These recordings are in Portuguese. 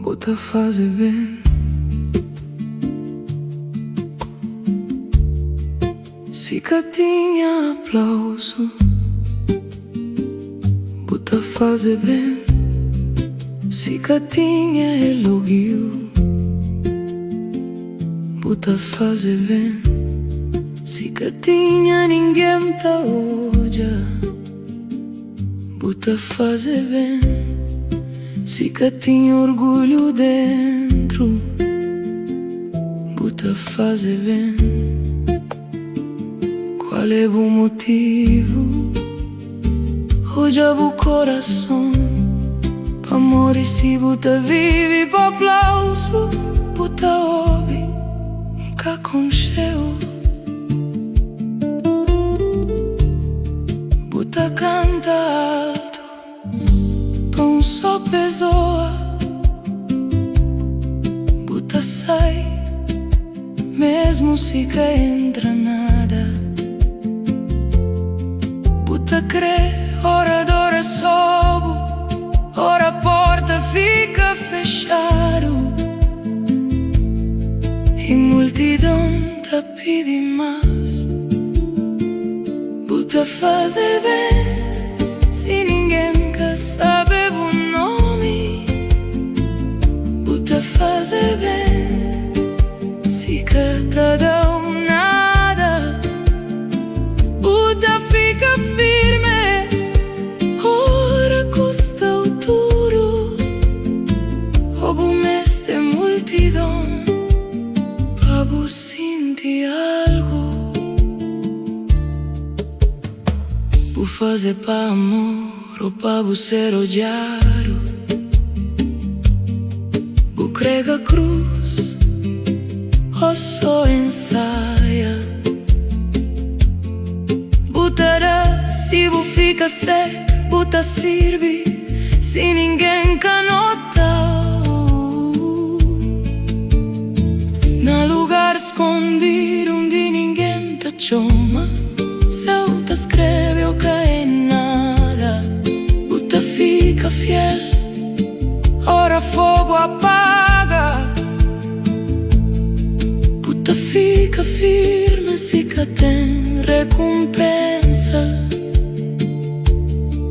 Bota fazer bem, se que tinha aplauso. Bota fazer bem, se que tinha elogio. Bota fazer bem, se que tinha ninguém ta odia. Bota fazer bem, se que tinha orgulho dentro. Bota fazer bem, qual é o motivo? Hoje o coração pa morrer se bota vive pa aplauso. Bota ouve um aconchego, bota canta alto pa só pessoa. Bota sai mesmo se que entra nada. Bota crê, ora d'ora sobo, ora a porta fica fechado e multidão ta pede mais. Bota fazer bem, se ninguém quer saber o nome. Bota fazer bem, se que ta dá nada. Bota fica firme, ora custa o duro. Obo meste multidão pa bu sentir algo. Bu fazer pa amor ou pa bu ser odiado. Bu crega cruz ou só ensaia. Butará se bu fica seco. Bota sirve se ninguém canota. Na lugar escondido onde ninguém te chama. Seu te escreve o que é nada. Bota fica fiel, ora fogo apaga. Bota fica firme se que tem recompensa.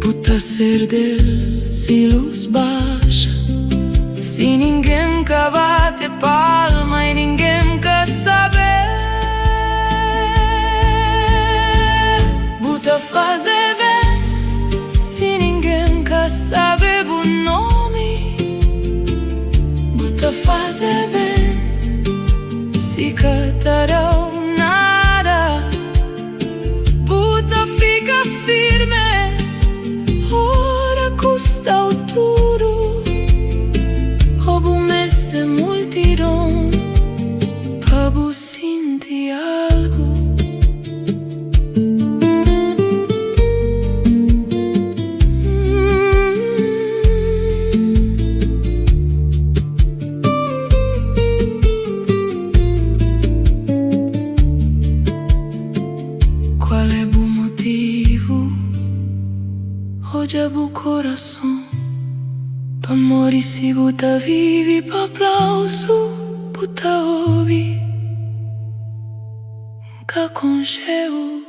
Bota ser dele se luz baixa, se ninguém quer bater palma e ninguém quer saber. Bota fazer bem, se ninguém quer saber o nome. Bota fazer bem, se que te dá nada. Bota fica firme, ora custa o tudo. Obo meste multidão pa bu sentir algo. Qual é o motivo? Hoje é o coração pa morrer se bota vive pa aplauso. Bota ouve um aconchego.